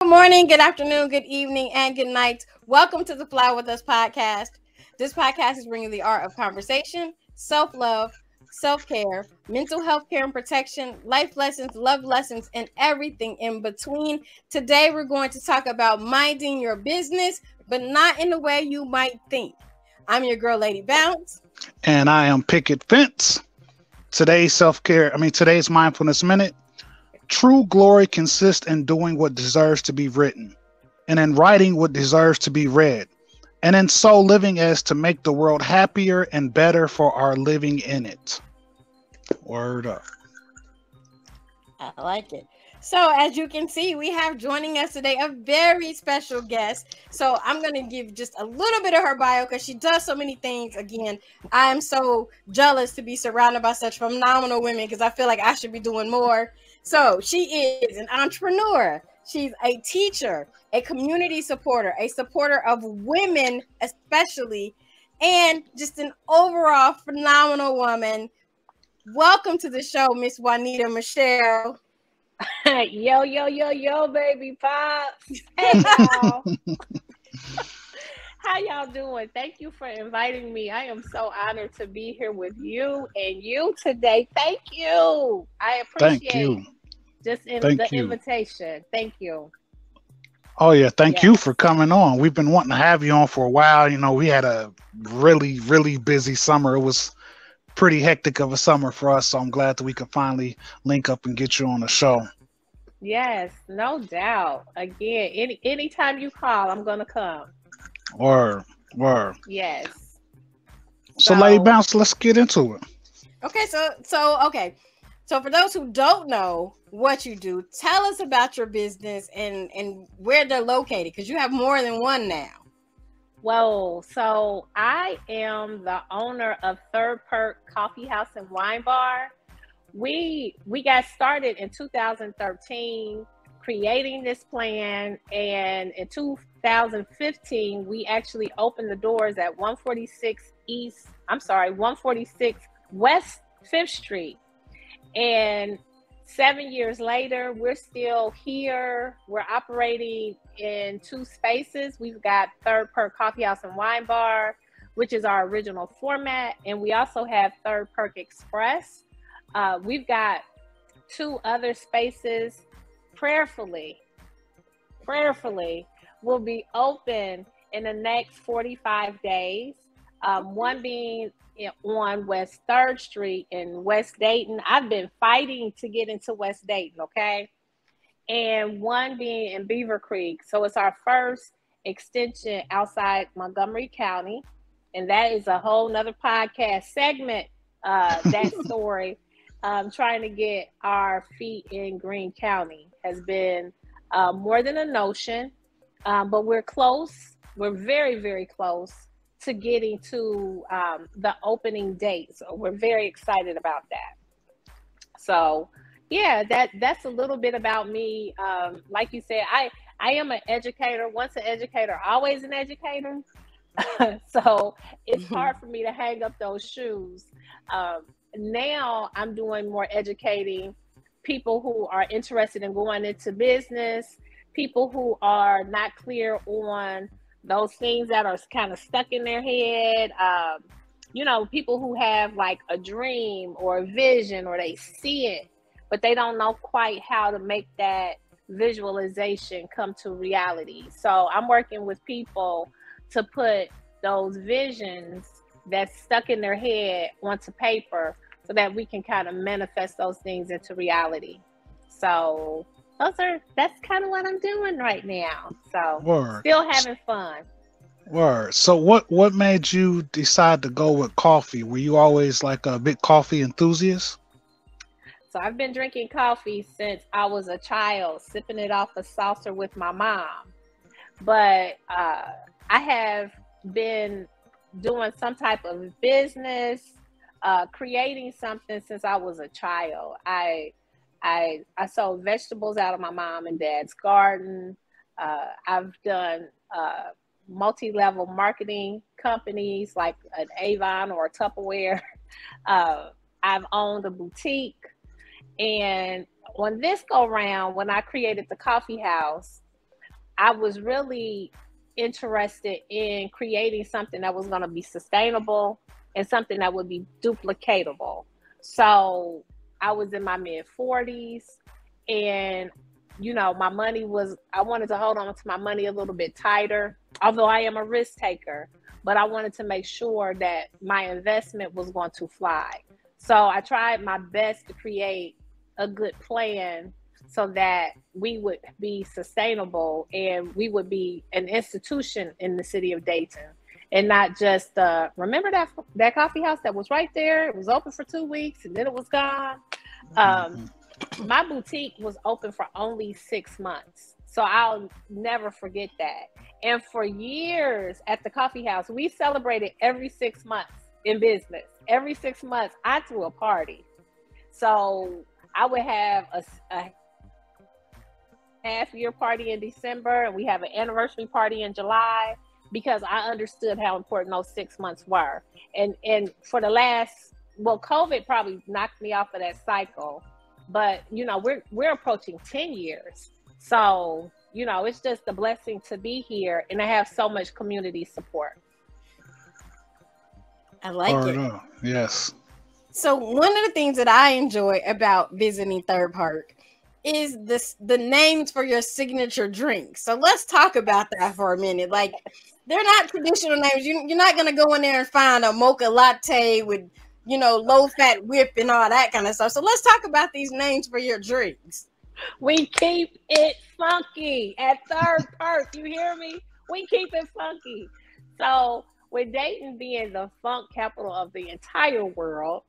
Good morning, good afternoon, good evening, and good night. Welcome to the Fly With Us podcast. This podcast is bringing the art of conversation, self-love, self-care, mental health care and protection, life lessons, love lessons, and everything in between. Today, we're going to talk about minding your business, but not in the way you might think. I'm your girl, Lady Bounce. And I am Picket Fence. Today's mindfulness minute. True glory consists in doing what deserves to be written, and in writing what deserves to be read, and in so living as to make the world happier and better for our living in it. Word up. I like it. So, as you can see, we have joining us today a very special guest. So, I'm going to give just a little bit of her bio because she does so many things. Again, I am so jealous to be surrounded by such phenomenal women because I feel like I should be doing more. So, she is an entrepreneur. She's a teacher, a community supporter, a supporter of women, especially, and just an overall phenomenal woman. Welcome to the show, Miss Juanita-Michele. Yo, baby pops. Hey, y'all. How y'all doing? Thank you for inviting me. I am so honored to be here with you and you today. Thank you. I appreciate the invitation. Thank you. Oh, yeah. Thank you for coming on. We've been wanting to have you on for a while. You know, we had a really, really busy summer. It was pretty hectic of a summer for us, so I'm glad that we could finally link up and get you on the show. Yes, no doubt. Again, anytime you call, I'm gonna come. Word. Yes. So Lady Bounce, let's get into it. Okay, so for those who don't know what you do, tell us about your business and where they're located, because you have more than one now. Whoa, so I am the owner of Third Perk Coffee House and Wine Bar. We got started in 2013 creating this plan, and in 2015 we actually opened the doors at 146 West 5th Street. And 7 years later, we're still here. We're operating in two spaces. We've got Third Perk Coffee House and Wine Bar, which is our original format. And we also have Third Perk Express. We've got two other spaces. Prayerfully will be open in the next 45 days. One being on West 3rd Street in West Dayton. I've been fighting to get into West Dayton, okay? And one being in Beaver Creek. So it's our first extension outside Montgomery County. And that is a whole nother podcast segment, that story. Trying to get our feet in Greene County has been more than a notion, but we're close. We're very, very close to getting to the opening date. So we're very excited about that. So yeah, that's a little bit about me. Like you said, I am an educator. Once an educator, always an educator. So it's hard for me to hang up those shoes. Now I'm doing more educating people who are interested in going into business, people who are not clear on those things that are kind of stuck in their head. People who have like a dream or a vision, or they see it, but they don't know quite how to make that visualization come to reality. So I'm working with people to put those visions that's stuck in their head onto paper so that we can kind of manifest those things into reality. So that's kind of what I'm doing right now. So Still having fun. Word. So what made you decide to go with coffee? Were you always like a big coffee enthusiast? So I've been drinking coffee since I was a child, sipping it off a saucer with my mom. But I have been doing some type of business, creating something since I was a child. I sold vegetables out of my mom and dad's garden. I've done multi-level marketing companies like an Avon or a Tupperware. I've owned a boutique. And on this go round, when I created the coffee house, I was really interested in creating something that was going to be sustainable and something that would be duplicatable. So I was in my mid 40s, and my money was, I wanted to hold on to my money a little bit tighter, although I am a risk taker, but I wanted to make sure that my investment was going to fly. So I tried my best to create a good plan so that we would be sustainable and we would be an institution in the city of Dayton, and not just remember that coffee house that was right there. It was open for 2 weeks and then it was gone. My boutique was open for only 6 months, so I'll never forget that. And for years at the coffee house, we celebrated every 6 months in business. Every 6 months, I threw a party. So I would have a half-year party in December, and we have an anniversary party in July, because I understood how important those 6 months were. And for the last, COVID probably knocked me off of that cycle, but we're approaching 10 years. So it's just a blessing to be here, and I have so much community support. I like it. Yes. So one of the things that I enjoy about visiting Third Park is the names for your signature drinks. So let's talk about that for a minute. Like, they're not traditional names. You're not going to go in there and find a mocha latte with, low fat whip and all that kind of stuff. So let's talk about these names for your drinks. We keep it funky at Third Park. You hear me? We keep it funky. So with Dayton being the funk capital of the entire world,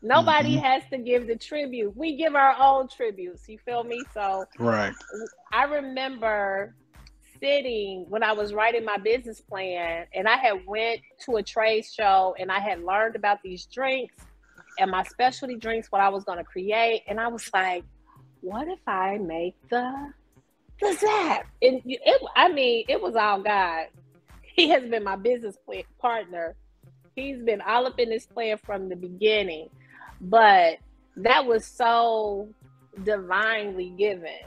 nobody has to give the tribute. We give our own tributes. You feel me? So right. I remember sitting when I was writing my business plan, and I had went to a trade show, and I had learned about these drinks and my specialty drinks, what I was going to create. And I was like, what if I make the Zap? And it was all God. He has been my business partner. He's been all up in this plan from the beginning. But that was so divinely given.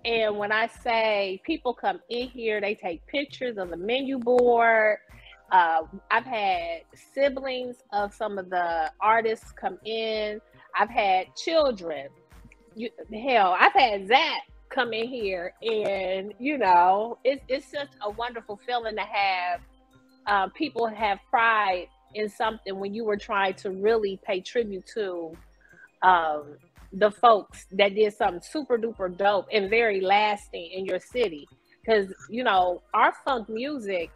And when I say people come in here, they take pictures of the menu board. I've had siblings of some of the artists come in. I've had children. I've had Zach come in here, and it's just a wonderful feeling to have people have pride in something when you were trying to really pay tribute to the folks that did something super duper dope and very lasting in your city. Because our funk music,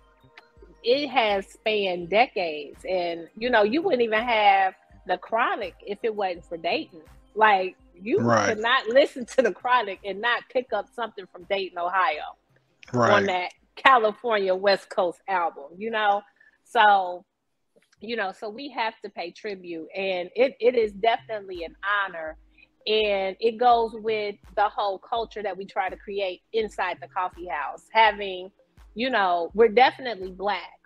it has spanned decades, and you wouldn't even have the Chronic if it wasn't for Dayton. Like, you could not listen to the Chronic and not pick up something from Dayton, Ohio, on that California West Coast album. So so we have to pay tribute, and it is definitely an honor, and it goes with the whole culture that we try to create inside the coffee house. Having, we're definitely Black.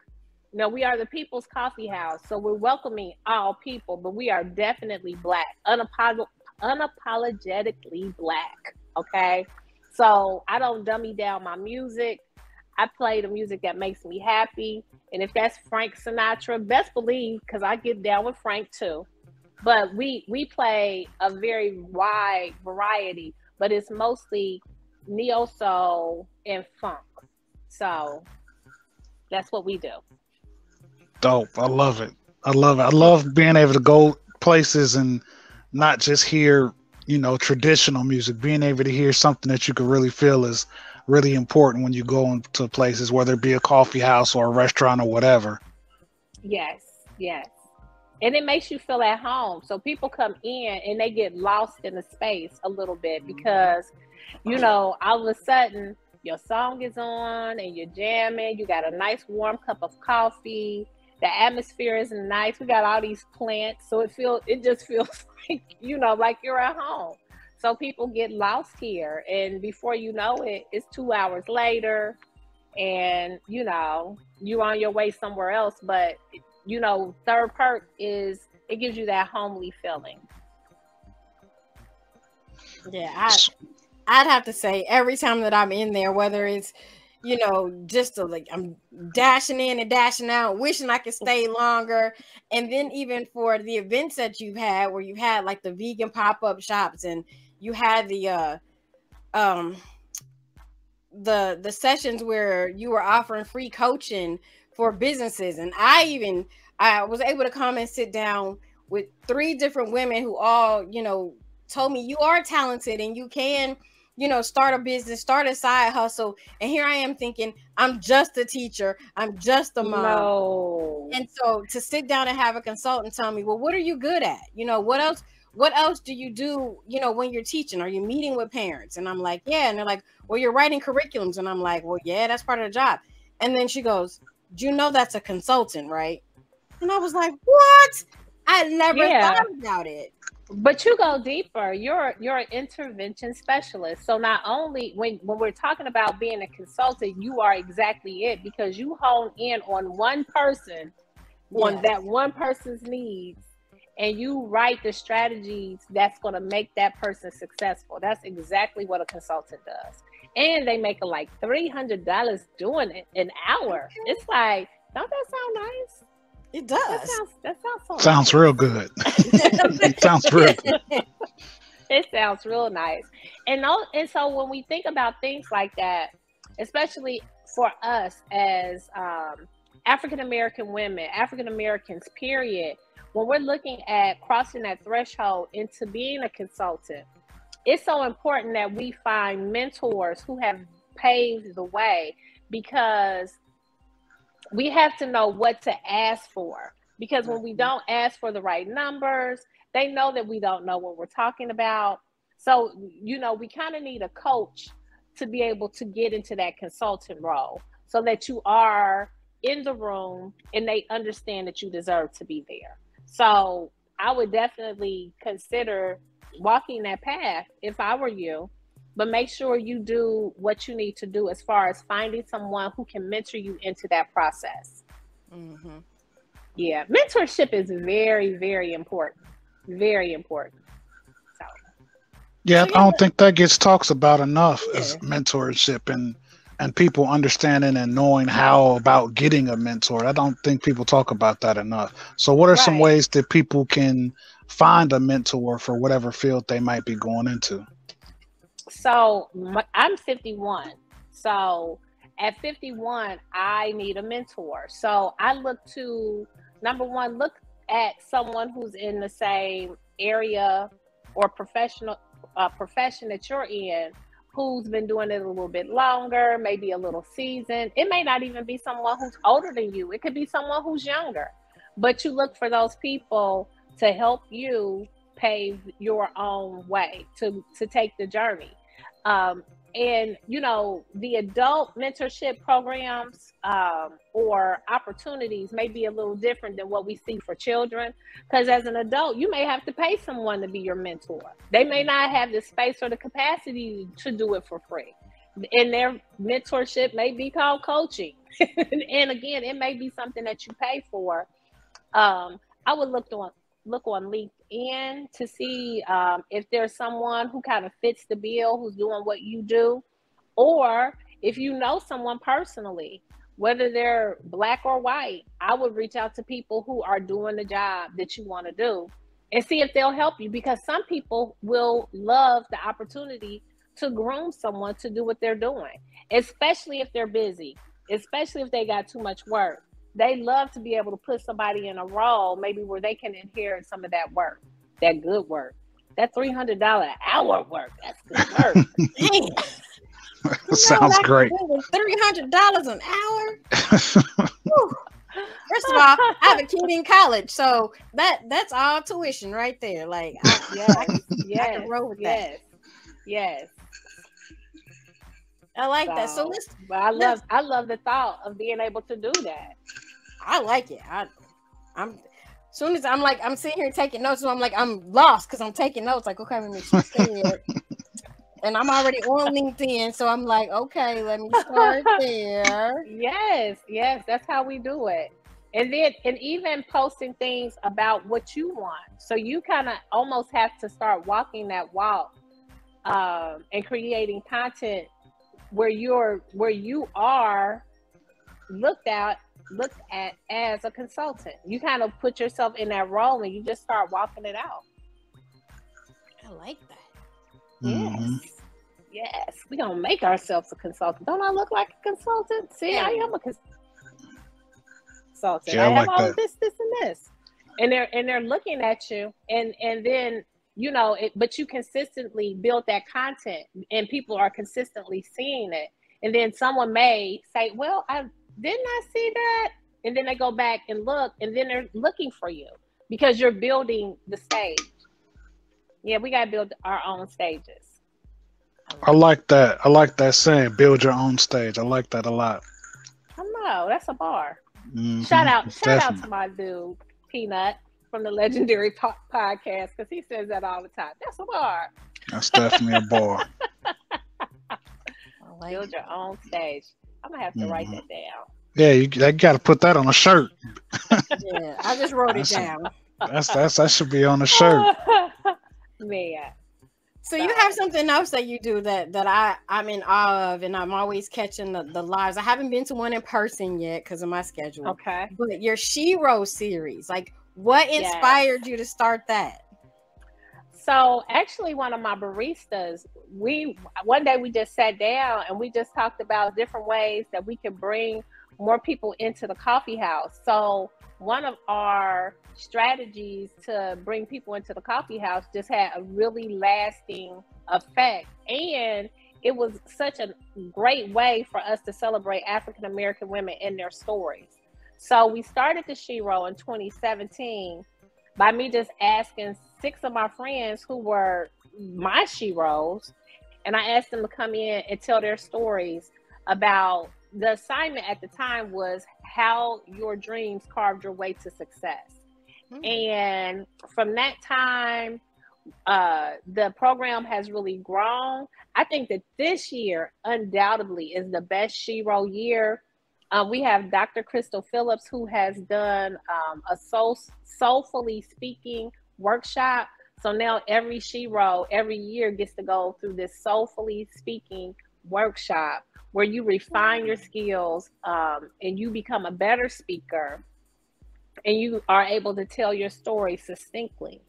We are the people's coffee house, so we're welcoming all people, but we are definitely Black, unapologetically Black. Okay, so I don't dummy down my music. I play the music that makes me happy. And if that's Frank Sinatra, best believe, because I get down with Frank too. But we play a very wide variety, but it's mostly neo soul and funk. So that's what we do. Dope. I love it. I love being able to go places and not just hear, traditional music, being able to hear something that you could really feel is really important when you go into places, whether it be a coffee house or a restaurant or whatever. Yes. And it makes you feel at home. So people come in and they get lost in the space a little bit because, all of a sudden your song is on and you're jamming. You got a nice warm cup of coffee. The atmosphere is nice. We got all these plants. So it just feels like, like you're at home. So people get lost here, and before you know it, it's 2 hours later, and you're on your way somewhere else. But Third Park it gives you that homely feeling. Yeah, I'd have to say every time that I'm in there, whether it's you know, just to like, I'm dashing in and dashing out, wishing I could stay longer. And then even for the events that you've had, where you had like the vegan pop-up shops, and you had um the sessions where you were offering free coaching for businesses. And I was able to come and sit down with 3 different women who all, you know, told me you are talented and you can, you know, start a business, start a side hustle. And here I am thinking, I'm just a teacher, I'm just a mom. No. And so to sit down and have a consultant tell me, well, what are you good at? You know, what else do you do, you know, when you're teaching? Are you meeting with parents? And I'm like, yeah. And they're like, well, you're writing curriculums. And I'm like, well, yeah, that's part of the job. And then she goes, do you know that's a consultant, right? And I was like, what? I never thought about it. But you go deeper. You're an intervention specialist. So not only when we're talking about being a consultant, you are exactly it, because you hone in on one person, on that one person's needs, and you write the strategies that's going to make that person successful. That's exactly what a consultant does. And they make like $300 doing it an hour. It's like, don't that sound nice? It does. That sounds Sounds nice. real good. It sounds real good. It sounds real nice. And so when we think about things like that, especially for us as African American women, African Americans, period, when we're looking at crossing that threshold into being a consultant, it's so important that we find mentors who have paved the way, because we have to know what to ask for. Because when we don't ask for the right numbers, they know that we don't know what we're talking about. So, you know, we kind of need a coach to be able to get into that consultant role, so that you are in the room and they understand that you deserve to be there. So I would definitely consider walking that path if I were you, but make sure you do what you need to do as far as finding someone who can mentor you into that process. Mm-hmm. Yeah, mentorship is very, very important. Very important. So, Yeah, I don't think that gets talks about enough as mentorship and people understanding and knowing how about getting a mentor. I don't think people talk about that enough. So what are some ways that people can find a mentor for whatever field they might be going into? So I'm 51. So at 51, I need a mentor. So I look to, number one, look at someone who's in the same area or profession that you're in, who's been doing it a little bit longer, maybe a little seasoned. It may not even be someone who's older than you. It could be someone who's younger. But you look for those people to help you pave your own way to take the journey. And, you know, the adult mentorship programs or opportunities may be a little different than what we see for children. Because as an adult, you may have to pay someone to be your mentor. They may not have the space or the capacity to do it for free. And their mentorship may be called coaching. And again, it may be something that you pay for. I would look on LinkedIn to see if there's someone who kind of fits the bill, who's doing what you do, or if you know someone personally, whether they're Black or white, I would reach out to people who are doing the job that you want to do and see if they'll help you, because some people will love the opportunity to groom someone to do what they're doing, especially if they're busy, especially if they got too much work. They love to be able to put somebody in a role maybe where they can inherit some of that work, that good work, that $300 an hour work. That's good work. Sounds great. $300 an hour. First of all, I have a kid in college, so that's all tuition right there. Like, I can roll with that. Yes. I like that. So I love the thought of being able to do that. I like it. I'm soon as I'm sitting here taking notes, so I'm like, I'm lost because I'm taking notes. Like, okay, let me see it. And I'm already on LinkedIn, so I'm like, okay, let me start there. Yes, that's how we do it. And even posting things about what you want. So you kind of almost have to start walking that walk and creating content where you are looked at as a consultant. You kind of put yourself in that role and you just start walking it out. I like that. Mm-hmm. Yes, we're gonna make ourselves a consultant. Don't I look like a consultant? See, I am a consultant. Yeah, I have like all that. of this, and this, and they're looking at you, and then but you consistently build that content, and people are consistently seeing it, and then someone may say, "Well, I didn't I see that," and then they go back and look, and then they're looking for you because you're building the stage. Yeah, we gotta build our own stages. I like that. I like that saying, build your own stage. I like that a lot. I know, that's a bar. Mm-hmm. Shout out Definitely. to my dude, Peanut, from the Legendary Podcast, because he says that all the time. That's a bar. That's definitely a bar. Build your own stage. I'm going to have to write that down. Yeah, you got to put that on a shirt. Yeah, I just wrote it down. That should be on a shirt. Man. So you have something else that you do that I'm in awe of, and I'm always catching the lives. I haven't been to one in person yet because of my schedule. Okay. But your Shiro series, like what inspired you to start that? So actually one of my baristas, one day we just sat down and we just talked about different ways that we can bring more people into the coffee house. So one of our strategies to bring people into the coffee house just had a really lasting effect. And it was such a great way for us to celebrate African American women and their stories. So we started the Shiro in 2017 by me just asking 6 of my friends who were my Shiros, and I asked them to come in and tell their stories about the assignment at the time was how your dreams carved your way to success. And from that time, the program has really grown. I think that this year undoubtedly is the best Shiro year. We have Dr. Crystal Phillips, who has done a soulfully speaking workshop. So now every Shiro every year gets to go through this soulfully speaking workshop where you refine your skills and you become a better speaker and you are able to tell your story succinctly.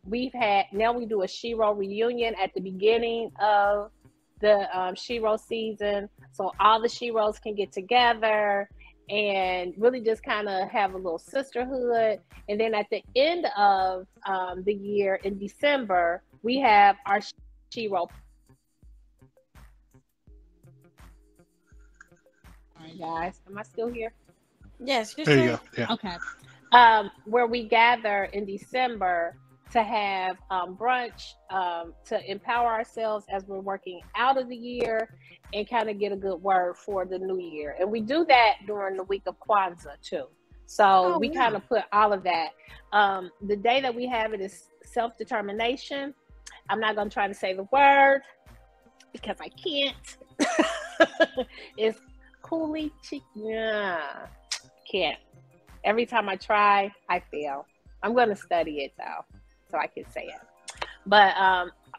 We do a Shiro reunion at the beginning of the Shiro season, so all the Shiros can get together and really just kind of have a little sisterhood. And then at the end of the year in December, we have our Shiro. All right, guys, am I still here? Yes, there you go. Yeah. Okay. Where we gather in December to have brunch to empower ourselves as we're working out of the year and kind of get a good word for the new year. And we do that during the week of Kwanzaa too. So we kind of put all of that. The day that we have it is self-determination. I'm not going to try to say the word because I can't. It's Kuli can't. Every time I try, I fail. I'm going to study it though, so I can say it. But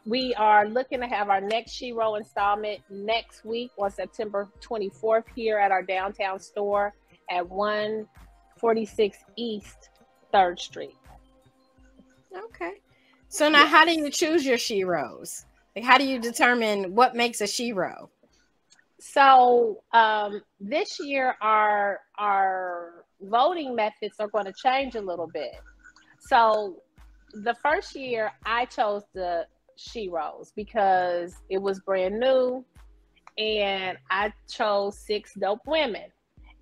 we are looking to have our next Shiro installment next week on September 24th here at our downtown store at 146 East 3rd Street. Okay. So now how do you choose your Shiros? Like, how do you determine what makes a Shiro? So this year our voting methods are going to change a little bit. So the first year I chose the Shiros because it was brand new and I chose 6 dope women.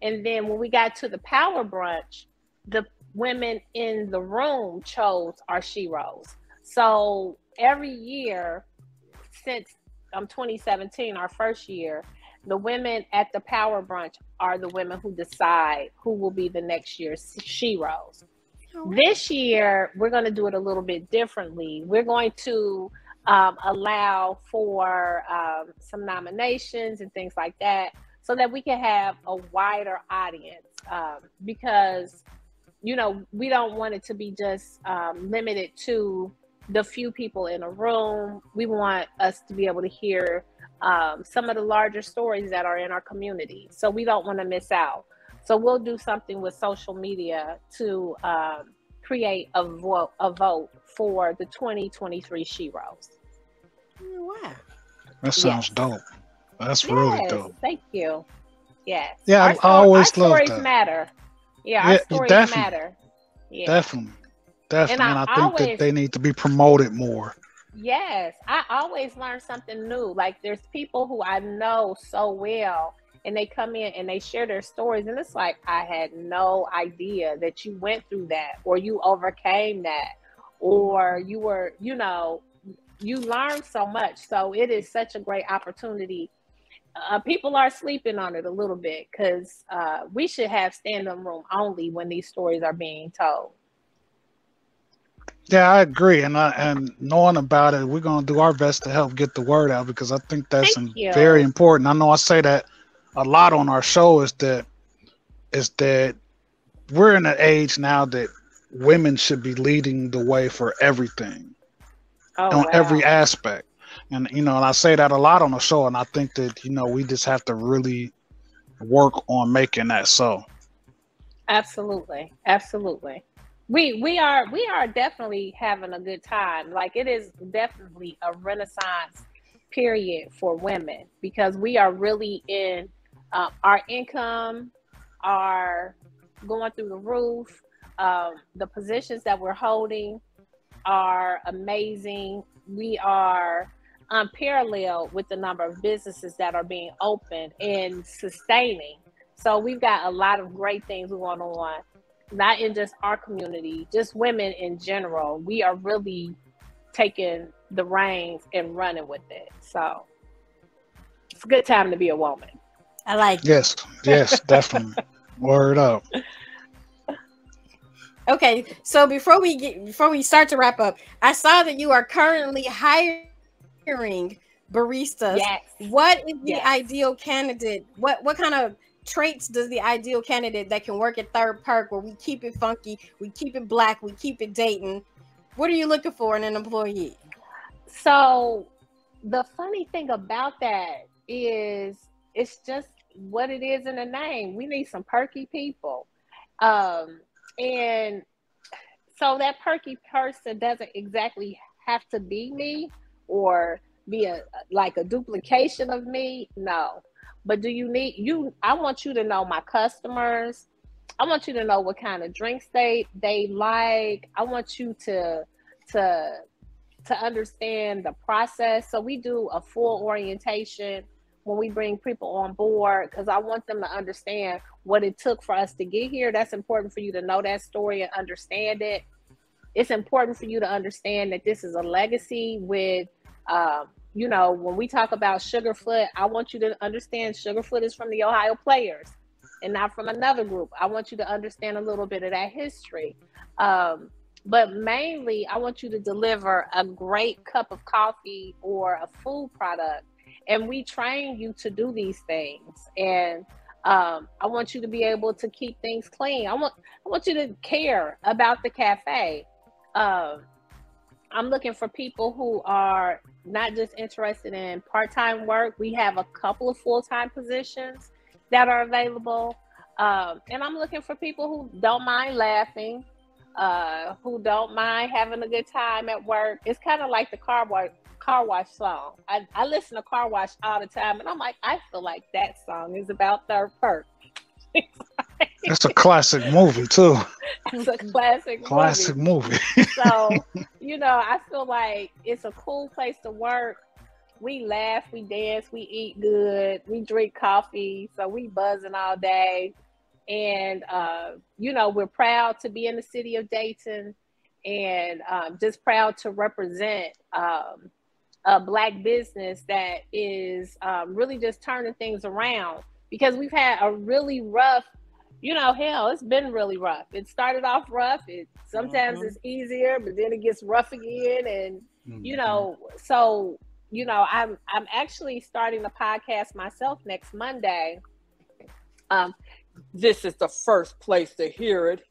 And then when we got to the power brunch, the women in the room chose our Shiros. So every year since 2017, our first year, the women at the power brunch are the women who decide who will be the next year's Shiros. This year, we're going to do it a little bit differently. We're going to allow for some nominations and things like that so that we can have a wider audience because, we don't want it to be just limited to the few people in a room. We want us to be able to hear some of the larger stories that are in our community. So we don't want to miss out. So we'll do something with social media to create a vote for the 2023 Sheroes. Wow. That sounds dope. That's really dope. Thank you. Yes. Yeah, I always love that. Our stories matter. Yeah, our stories matter. Yeah. Definitely. And I think that they need to be promoted more. Yes. I always learn something new. Like there's people who I know so well, and they come in and they share their stories, and it's like, I had no idea that you went through that, or you overcame that, or you were, you learn so much. So it is such a great opportunity. People are sleeping on it a little bit, because we should have standing room only when these stories are being told. Yeah, I agree. And knowing about it, we're going to do our best to help get the word out, because I think that's very important. I know I say that a lot on our show, is that we're in an age now that women should be leading the way for everything, on every aspect. And, and I say that a lot on the show, and I think that, we just have to really work on making that so. Absolutely. Absolutely. We are definitely having a good time. Like, it is definitely a renaissance period for women, because we are really in our income are going through the roof. The positions that we're holding are amazing. We are unparalleled with the number of businesses that are being opened and sustaining. So we've got a lot of great things going on, not in just our community, just women in general. We are really taking the reins and running with it. So it's a good time to be a woman. I like it. Yes, definitely. Word up. Okay, so before we start to wrap up, I saw that you are currently hiring baristas. Yes. What is the ideal candidate? What kind of traits does the ideal candidate that can work at Third Perk, where we keep it funky, we keep it black, we keep it Dayton? What are you looking for in an employee? So the funny thing about that is it's just what it is in the name. We need some perky people. And so that perky person doesn't exactly have to be me or be a duplication of me. No. But I want you to know my customers. I want you to know what kind of drinks they like. I want you to understand the process. So we do a full orientation when we bring people on board, because I want them to understand what it took for us to get here. That's important for you to know that story and understand it. It's important for you to understand that this is a legacy with, when we talk about Sugarfoot, I want you to understand Sugarfoot is from the Ohio Players and not from another group. I want you to understand a little bit of that history. But mainly, I want you to deliver a great cup of coffee or a food product. And we train you to do these things. And I want you to be able to keep things clean. I want you to care about the cafe. I'm looking for people who are not just interested in part-time work. We have a couple of full-time positions that are available. And I'm looking for people who don't mind laughing, who don't mind having a good time at work. It's kind of like the car wash song. I listen to Car Wash all the time, and I'm like, I feel like that song is about Third Perk. It's a classic movie too. It's a classic movie. So, I feel like it's a cool place to work. We laugh, we dance, we eat good, we drink coffee, so we buzzing all day. And, we're proud to be in the city of Dayton, and just proud to represent a Black business that is really just turning things around, because we've had a really rough, it's been really rough. It started off rough. Sometimes it's easier, but then it gets rough again. And, I'm actually starting the podcast myself next Monday. This is the first place to hear it.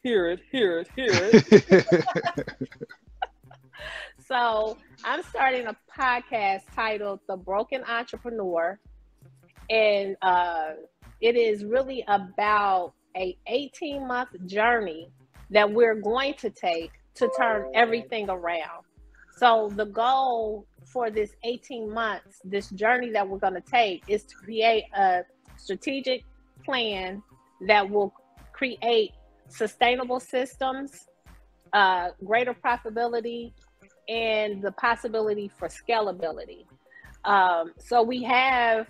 So I'm starting a podcast titled The Broken Entrepreneur. And it is really about a 18-month journey that we're going to take to turn everything around. So the goal for this 18 months, this journey that we're going to take, is to create a strategic plan that will create sustainable systems, greater profitability, and the possibility for scalability. So we have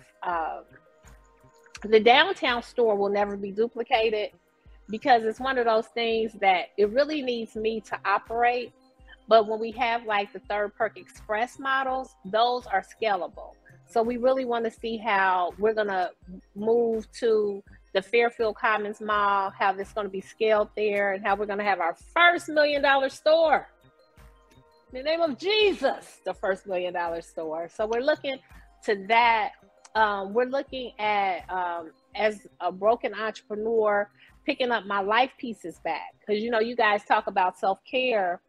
the downtown store will never be duplicated, because it's one of those things that it really needs me to operate. But when we have like the Third Perk Express models, those are scalable. So we really want to see how we're going to move to the Fairfield Commons Mall, how this is going to be scaled there, and how we're going to have our first $1 million store. In the name of Jesus, the first $1 million store. So we're looking to that. We're looking at, as a broken entrepreneur, picking up my life pieces back. Because, you know, you guys talk about self-care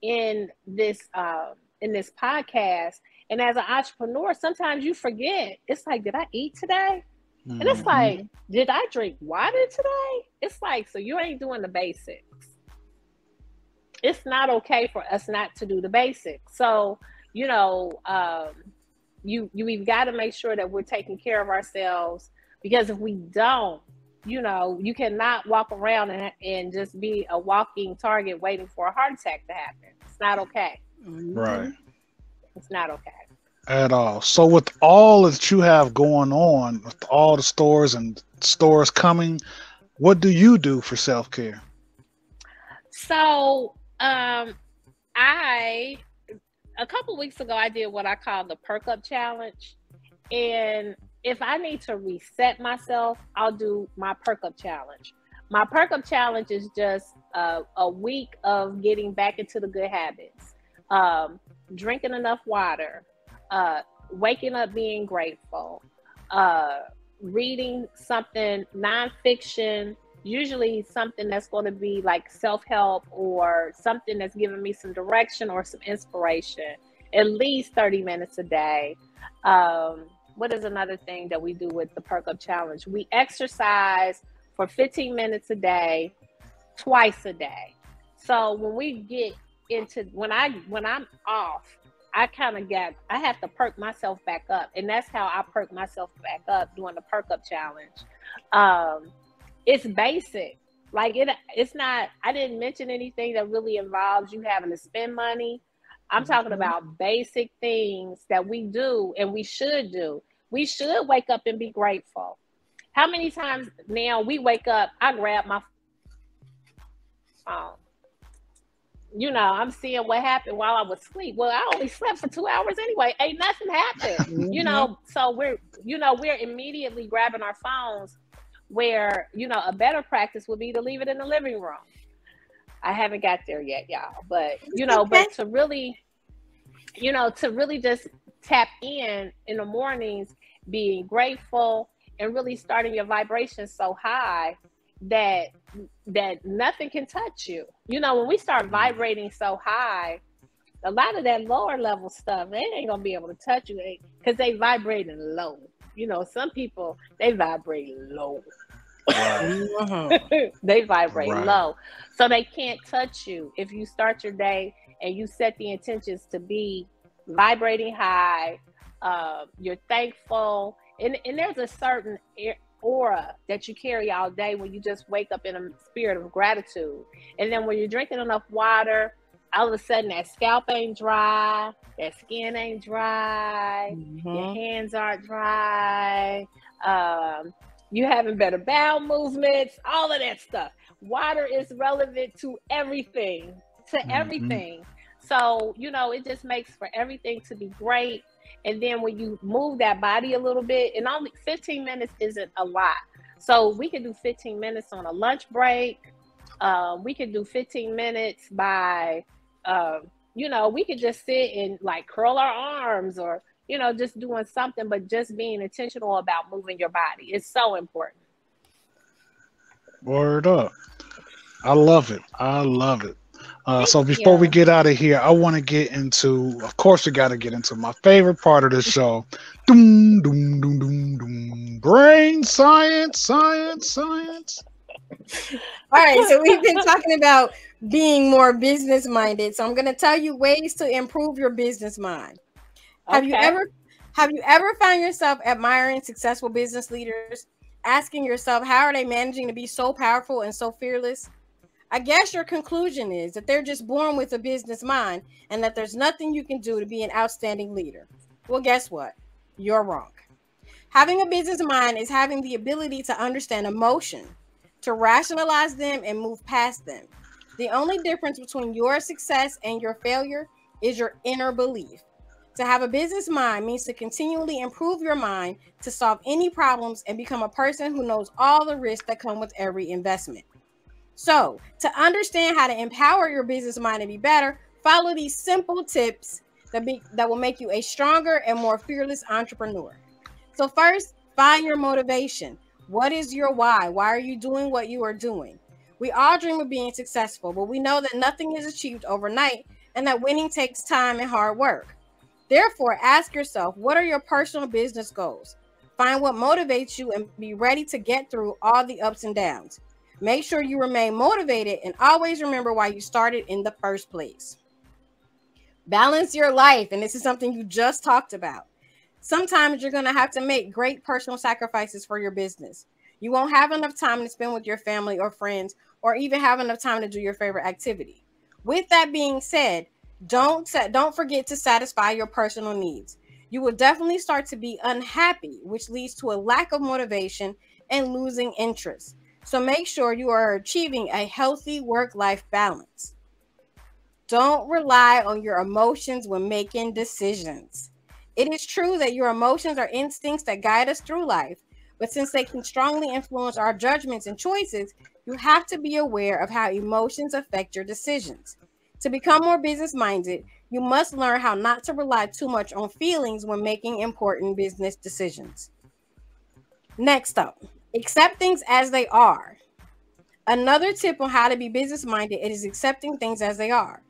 in this podcast. And as an entrepreneur, sometimes you forget. It's like, did I eat today? And it's like, did I drink water today? It's like, so you ain't doing the basics. It's not okay for us not to do the basics. So, you know, we've got to make sure that we're taking care of ourselves, because if we don't, you know, you cannot walk around and just be a walking target waiting for a heart attack to happen. It's not okay. Right. It's not okay. At all. So with all that you have going on, with all the stores and stores coming, what do you do for self-care? So, a couple weeks ago, I did what I call the Perk Up Challenge. And if I need to reset myself, I'll do my Perk Up Challenge. My Perk Up Challenge is just a week of getting back into the good habits. Drinking enough water, waking up being grateful, reading something nonfiction, usually something that's going to be like self-help or something that's giving me some direction or some inspiration, at least 30 minutes a day. What is another thing that we do with the Perk Up Challenge? We exercise for 15 minutes a day, twice a day. So when we get into, when I'm off, I have to perk myself back up. And that's how I perk myself back up, doing the Perk Up Challenge. It's basic. Like it's not, I didn't mention anything that really involves you having to spend money. I'm talking about basic things that we do and we should do. We should wake up and be grateful. How many times now we wake up, I grab my phone. You know, I'm seeing what happened while I was asleep. Well, I only slept for 2 hours anyway. Ain't nothing happened. You know, so we're immediately grabbing our phones, where, you know, a better practice would be to leave it in the living room. I haven't got there yet, y'all. But, you know, but to really just tap in the mornings, being grateful and really starting your vibration so high that nothing can touch you. You know, when we start vibrating so high, a lot of that lower level stuff, they ain't gonna be able to touch you because they vibrating low. You know, some people, they vibrate low. Right. They vibrate low. So they can't touch you if you start your day and you set the intentions to be vibrating high. You're thankful. And there's a certain aura that you carry all day when you just wake up in a spirit of gratitude. And then when you're drinking enough water, all of a sudden that scalp ain't dry, that skin ain't dry, your hands aren't dry, you having better bowel movements, all of that stuff. Water is relevant to everything, So, you know, it just makes for everything to be great. And then when you move that body a little bit, and only 15 minutes isn't a lot. So we can do 15 minutes on a lunch break. We could do 15 minutes by, you know, we could just sit and like curl our arms or, you know, just doing something, but just being intentional about moving your body. It's so important. Word up. I love it. I love it. Thank So before we you. get out of here, I want to get into, of course, we got to get into my favorite part of the show. Doom, doom, doom, doom, doom. Brain science, science, science. All right, so we've been talking about being more business minded. So I'm going to tell you ways to improve your business mind. Have you Okay. ever found yourself admiring successful business leaders, asking yourself how are they managing to be so powerful and so fearless? I guess your conclusion is that they're just born with a business mind and that there's nothing you can do to be an outstanding leader. Well, guess what? You're wrong. Having a business mind is having the ability to understand emotion, to rationalize them and move past them. The only difference between your success and your failure is your inner belief. To have a business mind means to continually improve your mind to solve any problems and become a person who knows all the risks that come with every investment. So, to understand how to empower your business mind to be better, follow these simple tips that will make you a stronger and more fearless entrepreneur. So, first, find your motivation. What is your why? Why are you doing what you are doing? We all dream of being successful, but we know that nothing is achieved overnight and that winning takes time and hard work. Therefore, ask yourself, what are your personal business goals? Find what motivates you and be ready to get through all the ups and downs. Make sure you remain motivated and always remember why you started in the first place. Balance your life, and this is something you just talked about. Sometimes you're going to have to make great personal sacrifices for your business. You won't have enough time to spend with your family or friends, or even have enough time to do your favorite activity. With that being said, don't forget to satisfy your personal needs. You will definitely start to be unhappy, which leads to a lack of motivation and losing interest. So make sure you are achieving a healthy work-life balance. Don't rely on your emotions when making decisions. It is true that your emotions are instincts that guide us through life, but since they can strongly influence our judgments and choices, you have to be aware of how emotions affect your decisions. To become more business minded, you must learn how not to rely too much on feelings when making important business decisions. Next up, accept things as they are. Another tip on how to be business minded is accepting things as they are.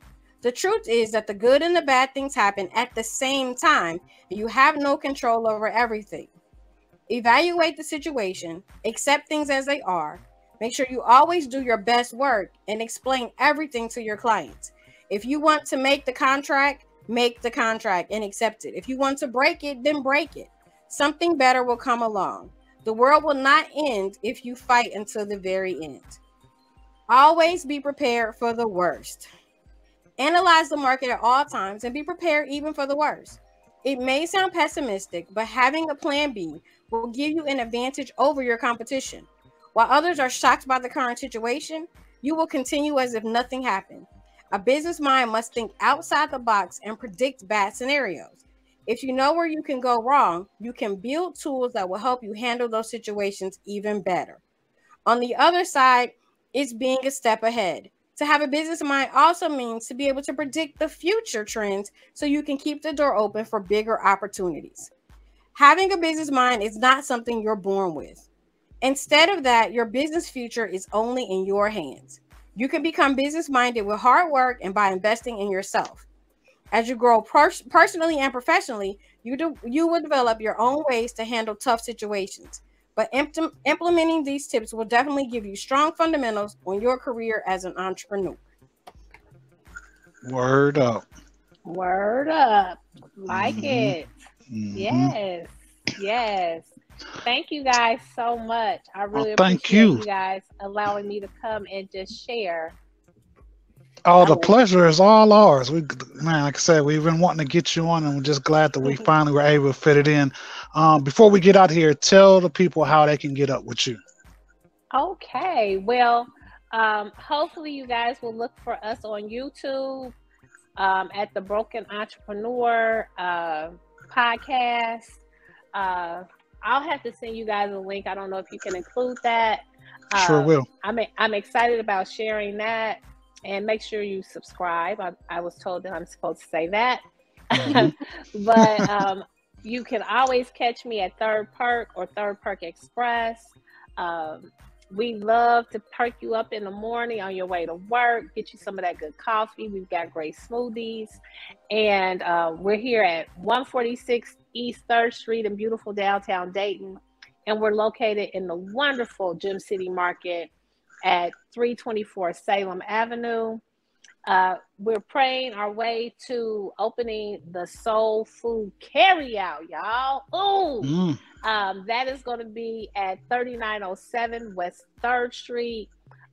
The truth is that the good and the bad things happen at the same time, and you have no control over everything. Evaluate the situation, accept things as they are. Make sure you always do your best work and explain everything to your clients. If you want to make the contract and accept it. If you want to break it, then break it. Something better will come along. The world will not end if you fight until the very end. Always be prepared for the worst. Analyze the market at all times and be prepared even for the worst. It may sound pessimistic, but having a plan B will give you an advantage over your competition. While others are shocked by the current situation, you will continue as if nothing happened. A business mind must think outside the box and predict bad scenarios. If you know where you can go wrong, you can build tools that will help you handle those situations even better. On the other side is being a step ahead. To have a business mind also means to be able to predict the future trends so you can keep the door open for bigger opportunities. Having a business mind is not something you're born with. Instead of that, your business future is only in your hands. You can become business minded with hard work and by investing in yourself. As you grow personally and professionally, you will develop your own ways to handle tough situations. But implementing these tips will definitely give you strong fundamentals on your career as an entrepreneur. Word up. Word up. Like Mm-hmm. it. Mm-hmm. Yes. Yes. Thank you guys so much. I really Thank appreciate you. you guys allowing me to come and just share. Oh, the pleasure is all ours. Man, like I said, we've been wanting to get you on, and we're just glad that we finally were able to fit it in. Before we get out here, tell the people how they can get up with you. Okay. Well, hopefully you guys will look for us on YouTube at the Broken Entrepreneur podcast. I'll have to send you guys a link. I don't know if you can include that. Sure will. I'm excited about sharing that. And make sure you subscribe. I was told that I'm supposed to say that. Mm-hmm. But you can always catch me at Third Perk or Third Perk Express. We love to perk you up in the morning on your way to work, get you some of that good coffee. We've got great smoothies. And we're here at 146 East 3rd Street in beautiful downtown Dayton. And we're located in the wonderful Gem City Market at 324 Salem Avenue. We're praying our way to opening the Soul Food Carryout, y'all. Ooh, that is going to be at 3907 West 3rd Street.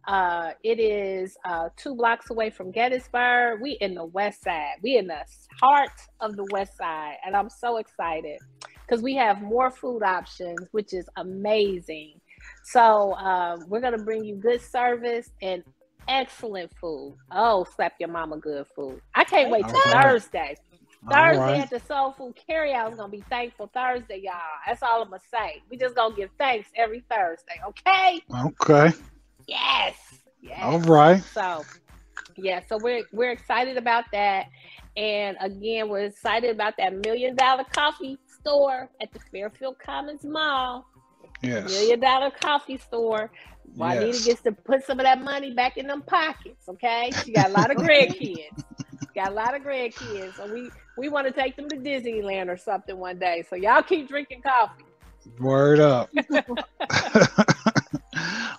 It is 2 blocks away from Gettysburg. We in the West Side. We in the heart of the West Side, and I'm so excited because we have more food options, which is amazing. So we're going to bring you good service and excellent food. Oh, slap your mama good food. I can't wait till Thursday. Thursday at the Soul Food Carryout is going to be Thankful Thursday, y'all. That's all I'm going to say. We just going to give thanks every Thursday, okay? Okay. Yes. All right. So, yeah, so we're excited about that. And again, we're excited about that $1 million coffee store at the Fairfield Commons Mall. Yes. $1 million coffee store. Juanita gets to put some of that money back in them pockets, okay? She got a lot of grandkids. So we want to take them to Disneyland or something one day. So y'all keep drinking coffee. Word up.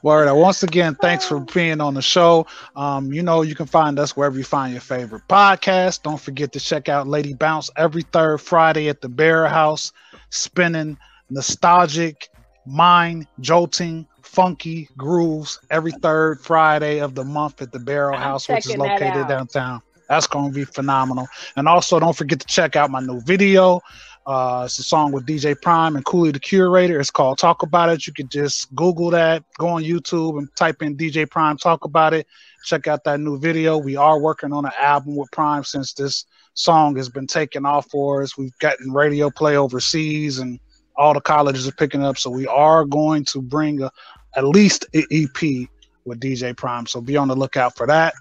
Word up. Once again, thanks for being on the show. You can find us wherever you find your favorite podcast. Don't forget to check out Lady Bounce every 3rd Friday at the Barrel House, spinning nostalgic, mind-jolting, funky grooves every 3rd Friday of the month at the Barrel House, which is located downtown. That's going to be phenomenal. And also, don't forget to check out my new video. It's a song with DJ Prime and Cooley the Curator. It's called Talk About It. You could just Google that, go on YouTube and type in DJ Prime Talk About It. Check out that new video. We are working on an album with Prime since this song has been taken off for us. We've gotten radio play overseas and all the colleges are picking up. So we are going to bring at least an EP with DJ Prime. So be on the lookout for that.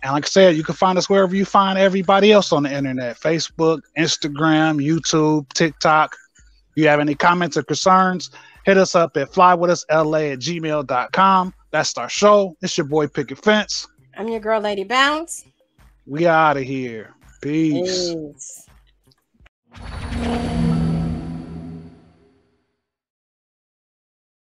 And like I said, you can find us wherever you find everybody else on the internet: Facebook, Instagram, YouTube, TikTok. If you have any comments or concerns, hit us up at flywithusla@gmail.com. That's our show. It's your boy Picket Fence. I'm your girl, Lady Bounce. We out of here. Peace. Peace.